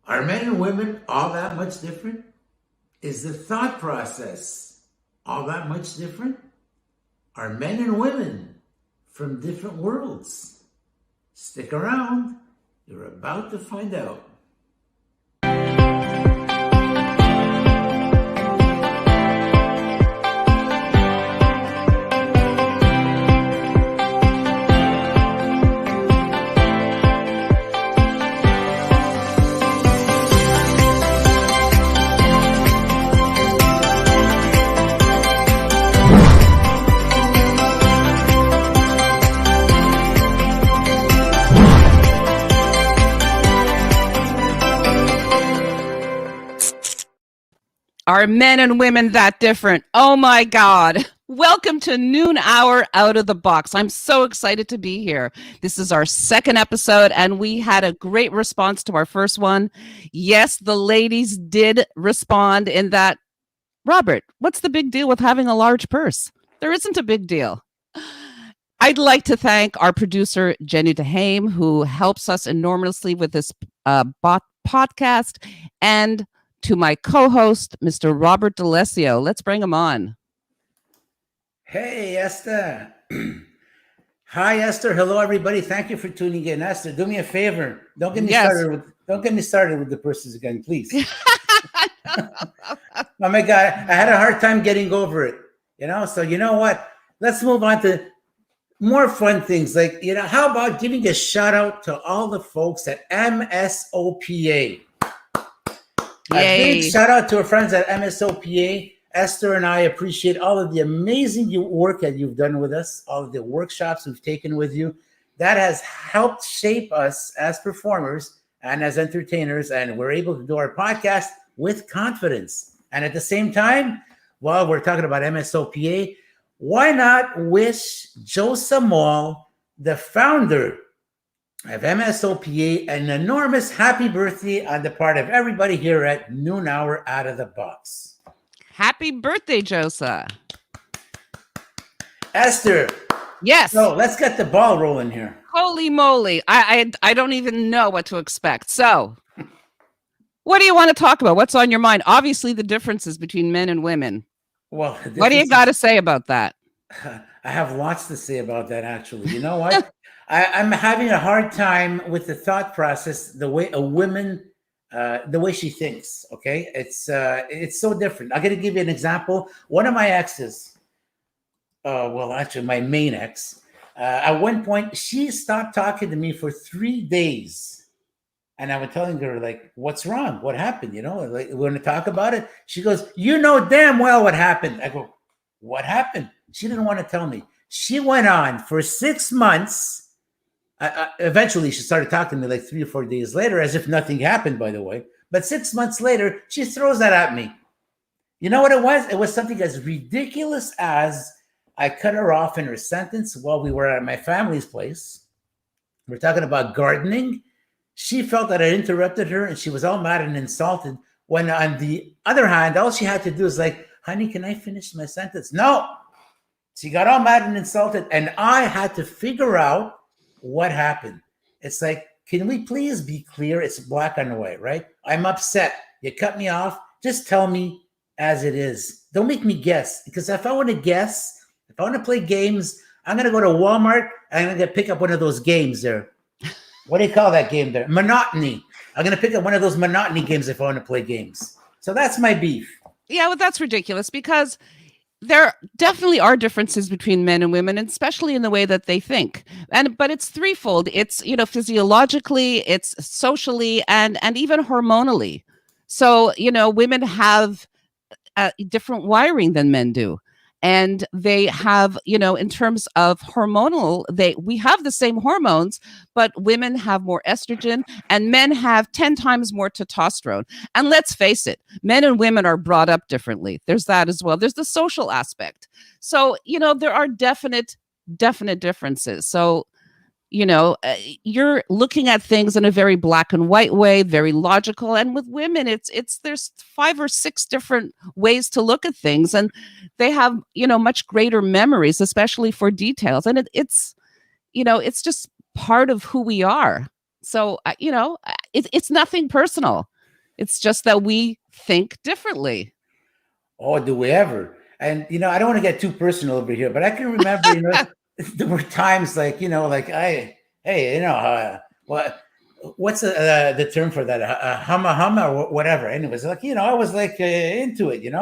Are men and women all that much different? Is the thought process all that much different? Are men and women from different worlds? Stick around. You're about to find out. Are men and women that different? Oh my God. Welcome to Noon Hour Out of the Box. I'm so excited to be here. This is our second episode, and we had a great response to our first one. Yes, the ladies did respond in that, Robert, what's the big deal with having a large purse? There isn't a big deal. I'd like to thank our producer, Jenny DuHaime, who helps us enormously with this podcast, and to my co-host, Mr. Robert D'Alessio. Let's bring him on. Hey, Esther. Hi, Esther. Hello, everybody. Thank you for tuning in. Esther, do me a favor. Don't get me started with the persons again, please. Oh my God, I had a hard time getting over it. So you know what? Let's move on to more fun things. Like, how about giving a shout out to all the folks at MSOPA? A big shout out to our friends at MSOPA. Esther and I appreciate all of the amazing work that you've done with us, all of the workshops we've taken with you. That has helped shape us as performers and as entertainers, and we're able to do our podcast with confidence. And at the same time, while we're talking about MSOPA, why not wish Joe Samal, the founder of MSOPA, an enormous happy birthday on the part of everybody here at Noon Hour Out of the Box. Happy birthday, Josa. Esther. Yes. So let's get the ball rolling here. Holy moly. I don't even know what to expect. So what do you want to talk about? What's on your mind? Obviously, the differences between men and women. Well, what do you got to say about that? I have lots to say about that, actually. You know what? I'm having a hard time with the thought process, the way a woman, the way she thinks. Okay, it's so different. I'm going to give you an example. One of my exes, actually my main ex, at one point she stopped talking to me for 3 days, and I was telling her, like, what's wrong? What happened? Like, we're going to talk about it. She goes, you know damn well what happened. I go, what happened? She didn't want to tell me. She went on for 6 months. Eventually, she started talking to me like 3 or 4 days later, as if nothing happened, by the way. But 6 months later, she throws that at me. You know what it was? It was something as ridiculous as I cut her off in her sentence while we were at my family's place. We're talking about gardening. She felt that I interrupted her, and she was all mad and insulted. When on the other hand, all she had to do is like, honey, can I finish my sentence? No. She got all mad and insulted, and I had to figure out what happened. It's like, can we please be clear? It's black and white, right? I'm upset. You cut me off. Just tell me as it is. Don't make me guess. Because if I want to guess, if I want to play games, I'm going to go to Walmart and I'm going to pick up one of those games there. What do you call that game there? Monotony. I'm going to pick up one of those monotony games if I want to play games. So that's my beef. Yeah, well, that's ridiculous because there definitely are differences between men and women, and especially in the way that they think. But it's threefold. It's, physiologically, it's socially, and even hormonally. So, women have different wiring than men do. And they have, in terms of hormonal, we have the same hormones, but women have more estrogen and men have 10 times more testosterone. And let's face it, men and women are brought up differently. There's that as well. There's the social aspect. So, there are definite differences. So, you're looking at things in a very black and white way, very logical. And with women, there's 5 or 6 different ways to look at things, and they have, much greater memories, especially for details. And it's just part of who we are. So, it's nothing personal. It's just that we think differently. Oh, do we ever? And I don't want to get too personal over here, but I can remember, there were times like, hey, what's the term for that? Humma or whatever. Anyways, like, I was like into it,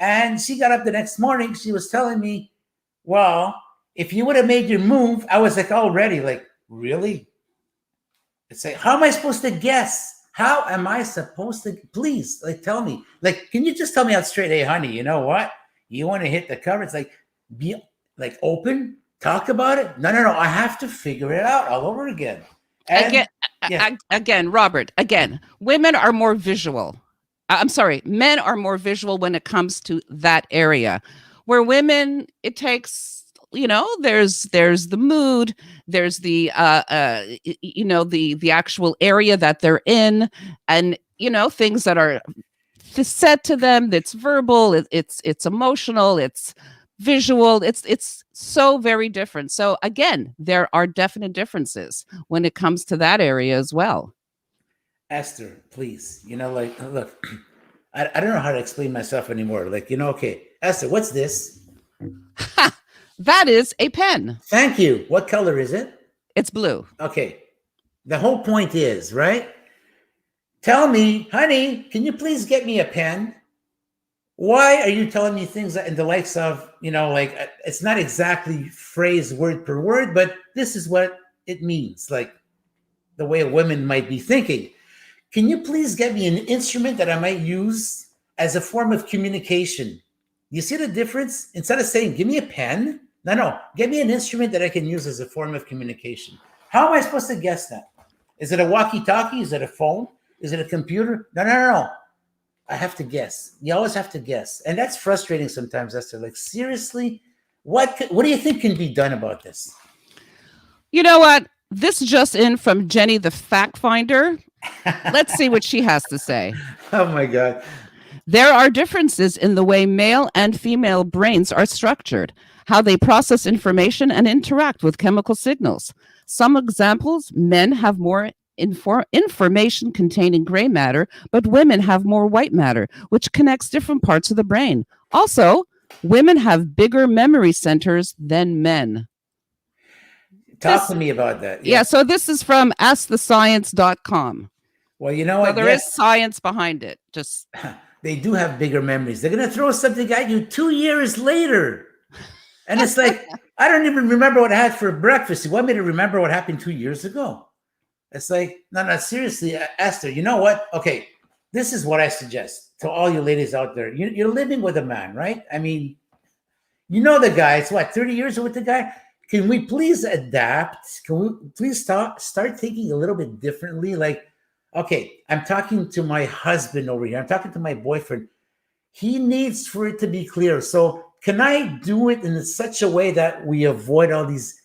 and she got up the next morning. She was telling me, well, if you would have made your move, I was like, already like, really? It's like, how am I supposed to guess? How am I supposed to, please, like, tell me, like, can you just tell me out straight? Hey, honey, you know what? You want to hit the cover? It's like, be like open, talk about it. No. I have to figure it out all over again. And, again, Robert, women are more visual. I'm sorry, men are more visual when it comes to that area. Where women, it takes, there's the mood, there's the the actual area that they're in, and things that are said to them. That's verbal, it's emotional, it's visual. It's so very different. So again, there are definite differences when it comes to that area as well. Esther, please, like, look, I don't know how to explain myself anymore. Like, okay, Esther, what's this? That is a pen. Thank you. What color is it? It's blue. Okay. The whole point is, right? Tell me, honey, can you please get me a pen? Why are you telling me things that in the likes of, like, it's not exactly phrased word per word, but this is what it means, like the way a woman might be thinking. Can you please get me an instrument that I might use as a form of communication? You see the difference? Instead of saying, give me a pen, no, give me an instrument that I can use as a form of communication. How am I supposed to guess that? Is it a walkie-talkie? Is it a phone? Is it a computer? No. I have to guess. You always have to guess. And that's frustrating sometimes, Esther. Like, seriously, what do you think can be done about this? You know what? This just in from Jenny, the fact finder. Let's see what she has to say. Oh, my God. There are differences in the way male and female brains are structured, how they process information and interact with chemical signals. Some examples: men have more information containing gray matter, but women have more white matter, which connects different parts of the brain. Also, women have bigger memory centers than men. Talk to me about that. Yeah, so this is from askthescience.com. Well, you know what? So there is science behind it. Just they do have bigger memories. They're going to throw something at you 2 years later. And it's like, I don't even remember what I had for breakfast. You want me to remember what happened 2 years ago? It's like, no, seriously, Esther, you know what? Okay, this is what I suggest to all you ladies out there. You're living with a man, right? I mean, the guy. It's what, 30 years with the guy? Can we please adapt? Can we please start thinking a little bit differently? Like, okay, I'm talking to my husband over here. I'm talking to my boyfriend. He needs for it to be clear. So can I do it in such a way that we avoid all these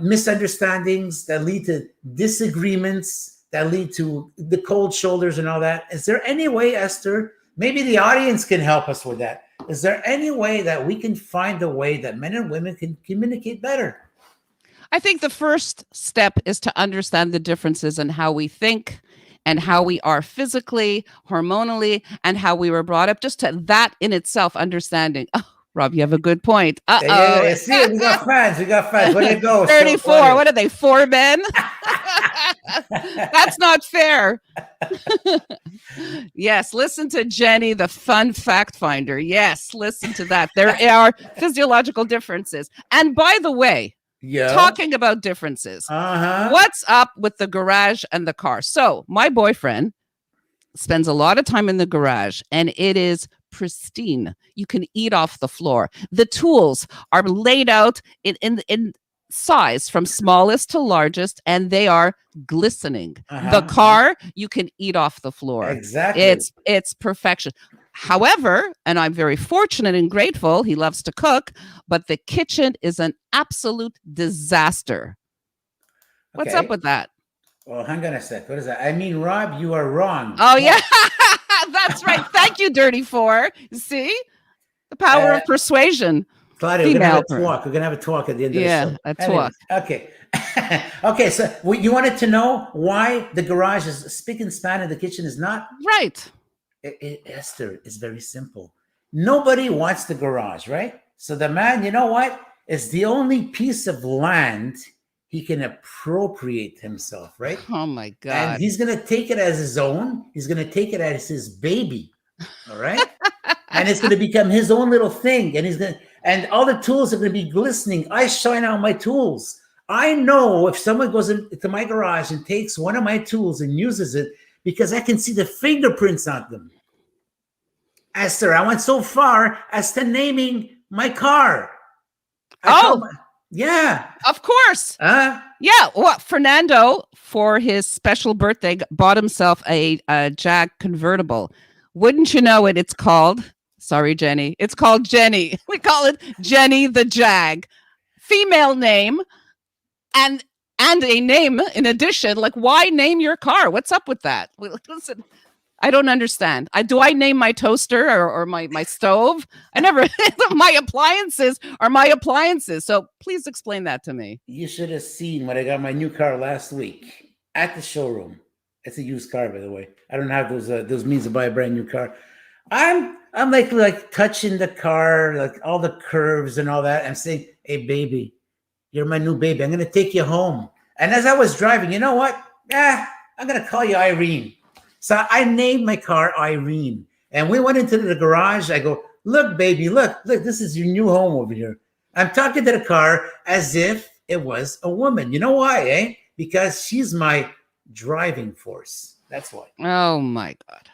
misunderstandings that lead to disagreements, that lead to the cold shoulders and all that? Is there any way, Esther, maybe the audience can help us with that? Is there any way that we can find a way that men and women can communicate better? I think the first step is to understand the differences in how we think and how we are physically, hormonally, and how we were brought up. Just to that in itself, understanding. Oh, Rob, you have a good point. Yeah, see it. We got fans. Where do you go? 34. So what are they, 4 men? That's not fair. Yes, listen to Jenny, the fun fact finder. Yes, listen to that. There are physiological differences. And by the way, talking about differences, what's up with the garage and the car? So my boyfriend spends a lot of time in the garage, and it is pristine. You can eat off the floor. The tools are laid out in size from smallest to largest, and they are glistening. The car, you can eat off the floor. Exactly. It's perfection. However, and I'm very fortunate and grateful, he loves to cook, but the kitchen is an absolute disaster. What's up with that? Well, hang on a sec. What is that? I mean, Rob, you are wrong. Oh, yeah. That's right. Thank you, Dirty Four. See? The power of persuasion. Claudia, we're going to have a talk. We're going to have a talk at the end of the show. Yeah, a talk. Okay. Okay, so you wanted to know why the garage is spick and span and the kitchen is not? Right. Esther, is very simple. Nobody wants the garage, right? So the man, you know what? It's the only piece of land he can appropriate himself, right? Oh my And God. he's going to take it as his own. He's going to take it as his baby. All right. And it's going to become his own little thing. And and all the tools are going to be glistening. I shine out my tools. I know if someone goes into my garage and takes one of my tools and uses it, because I can see the fingerprints on them. Esther, I went so far as to naming my car. Yeah. Of course. Yeah. Well, Fernando, for his special birthday, bought himself a Jag convertible. Wouldn't you know it? It's called, sorry, Jenny. It's called Jenny. We call it Jenny the Jag. Female name and a name in addition. Like, why name your car? What's up with that? Listen, I don't understand. Do I name my toaster or my stove? I never. My appliances are my appliances. So please explain that to me. You should have seen when I got my new car last week at the showroom. It's a used car, by the way. I don't have those means to buy a brand new car. I'm like touching the car, like all the curves and all that. I'm saying, "Hey, baby, you're my new baby. I'm gonna take you home." And as I was driving, you know what? I'm gonna call you Irene. So I named my car Irene. And we went into the garage. I go, "Look, baby, look, this is your new home over here." I'm talking to the car as if it was a woman. You know why, eh? Because she's my driving force. That's why. Oh my God.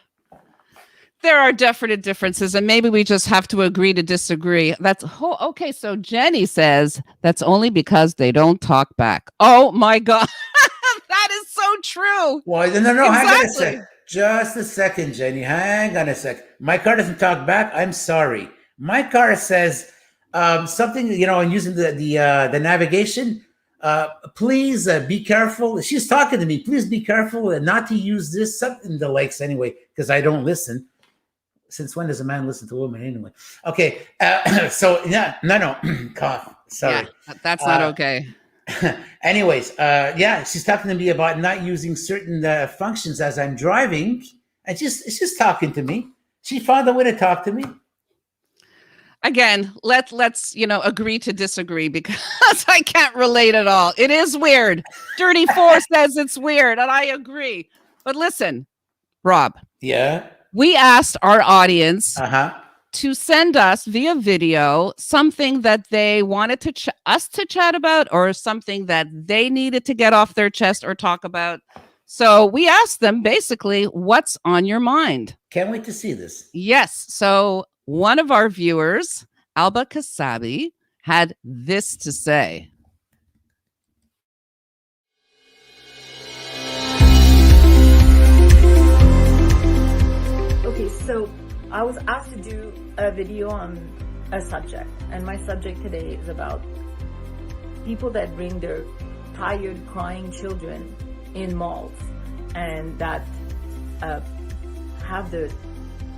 There are definite differences, and maybe we just have to agree to disagree. That's okay. So Jenny says that's only because they don't talk back. Oh my God. That is so true. Well, no, exactly. Hang on a sec. Just a second, Jenny. Hang on a sec. My car doesn't talk back. I'm sorry. My car says something, and using the navigation. Please be careful. She's talking to me. Please be careful and not to use this, something the likes anyway, because I don't listen. Since when does a man listen to a woman anyway? Okay. So yeah, no, cough. Sorry. Yeah, that's not okay. Anyways, she's talking to me about not using certain functions as I'm driving, and she's just talking to me. She found a way to talk to me. Again, let's agree to disagree, because I can't relate at all. It is weird. Dirty Four says it's weird, and I agree. But listen, Rob. Yeah. We asked our audience to send us via video something that they wanted us to chat about, or something that they needed to get off their chest or talk about. So we asked them basically, what's on your mind? Can't wait to see this. Yes. So one of our viewers, Alba Kasabi, had this to say. Okay, so I was asked to do a video on a subject, and my subject today is about people that bring their tired, crying children in malls, and that have the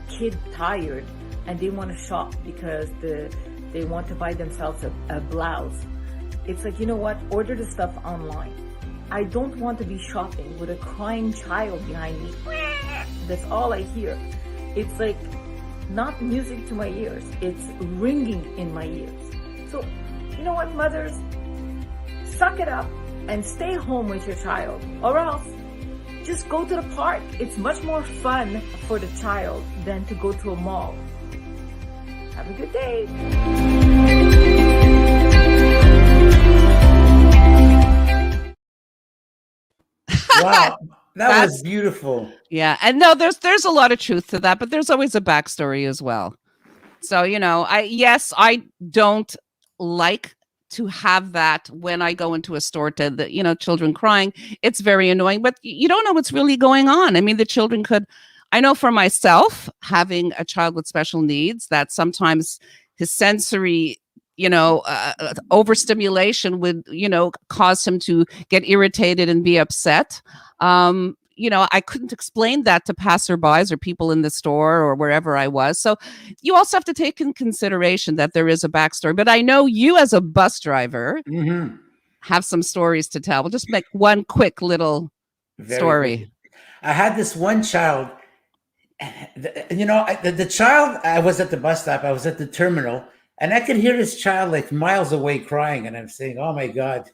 kid tired and they want to shop because they want to buy themselves a blouse. It's like, you know what? Order the stuff online. I don't want to be shopping with a crying child behind me. That's all I hear. It's like not music to my ears. It's ringing in my ears. So, you know what, mothers? Suck it up and stay home with your child, or else just go to the park. It's much more fun for the child than to go to a mall. Have a good day. Wow, that was beautiful. Yeah, and no, there's a lot of truth to that, but there's always a backstory as well. So, I don't like to have that when I go into a store to children crying. It's very annoying, but you don't know what's really going on. I mean, the children I know for myself, having a child with special needs, that sometimes his sensory overstimulation would, cause him to get irritated and be upset. I couldn't explain that to passerbys or people in the store or wherever I was. So you also have to take in consideration that there is a backstory. But I know you, as a bus driver, have some stories to tell. We'll just make one quick little story. Good. I had this one child. The child. I was at the bus stop. I was at the terminal, and I could hear this child like miles away crying. And I'm saying, "Oh my God,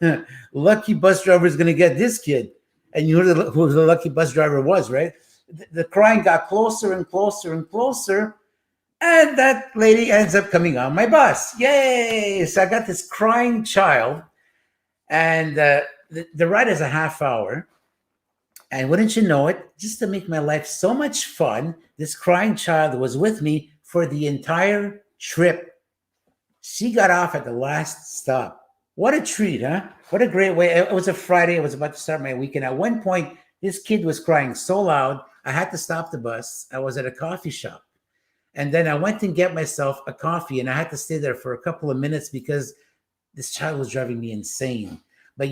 lucky bus driver is going to get this kid." And you know who the lucky bus driver was, right? The crying got closer and closer and closer. And that lady ends up coming on my bus. Yay! So I got this crying child, and the ride is a half hour. And wouldn't you know it, just to make my life so much fun, this crying child was with me for the entire trip. She got off at the last stop. What a treat, huh? What a great way. It was a Friday. I was about to start my weekend. At one point, this kid was crying so loud, I had to stop the bus. I was at a coffee shop. And then I went and get myself a coffee, and I had to stay there for a couple of minutes because this child was driving me insane. But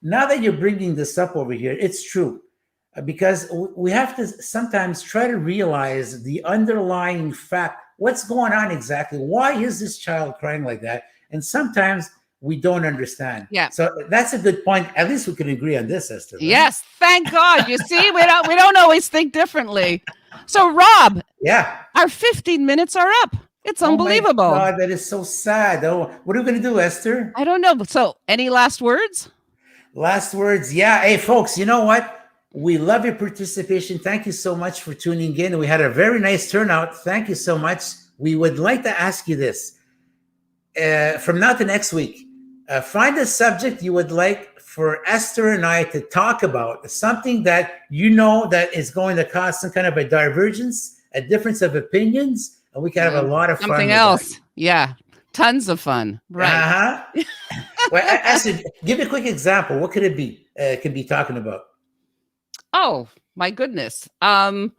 now that you're bringing this up over here, it's true. Because we have to sometimes try to realize the underlying fact. What's going on exactly? Why is this child crying like that? And sometimes we don't understand. Yeah. So that's a good point. At least we can agree on this, Esther. Right? Yes. Thank God. You see, we don't always think differently. So Rob, yeah, our 15 minutes are up. It's unbelievable. Oh my God, that is so sad. Oh, what are we going to do, Esther? I don't know. So any last words? Last words. Yeah. Hey, folks, you know what? We love your participation. Thank you so much for tuning in. We had a very nice turnout. Thank you so much. We would like to ask you this. From now to next week, find a subject you would like for Esther and I to talk about, something that that is going to cause some kind of a divergence, a difference of opinions, and we can have a lot of fun. Something else. That. Yeah. Tons of fun. Right. Uh-huh. Well, Esther, give me a quick example. What could it be? Could be talking about? Oh, my goodness. The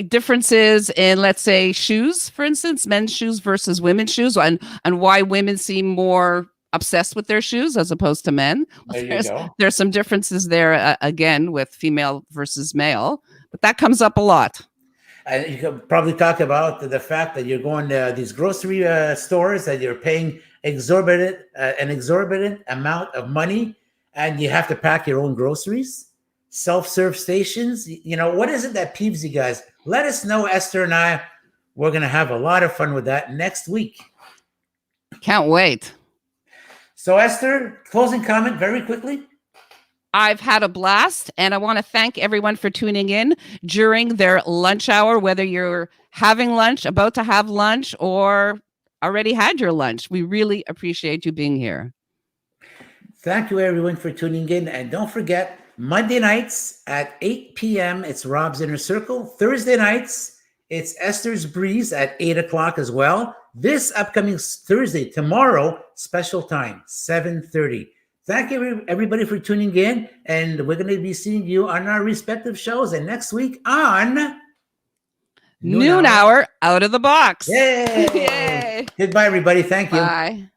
differences in, let's say, shoes, for instance, men's shoes versus women's shoes, and why women seem more obsessed with their shoes as opposed to men. There's some differences there, again, with female versus male, but that comes up a lot. You could probably talk about the fact that you're going to these grocery stores that you're paying an exorbitant amount of money, and you have to pack your own groceries. Self-serve stations, what is it that peeves you guys? Let us know. Esther and I, we're going to have a lot of fun with that next week. Can't wait. So Esther, closing comment very quickly. I've had a blast, and I want to thank everyone for tuning in during their lunch hour, whether you're having lunch, about to have lunch, or already had your lunch. We really appreciate you being here. Thank you, everyone, for tuning in. And don't forget, Monday nights at 8 p.m., it's Rob's Inner Circle. Thursday nights, it's Esther's Breeze at 8 o'clock as well. This upcoming Thursday, tomorrow, special time, 7:30. Thank you, everybody, for tuning in. And we're going to be seeing you on our respective shows. And next week on Noon Hour Out of the Box. Yay! Yay! Goodbye, everybody. Thank you. Bye.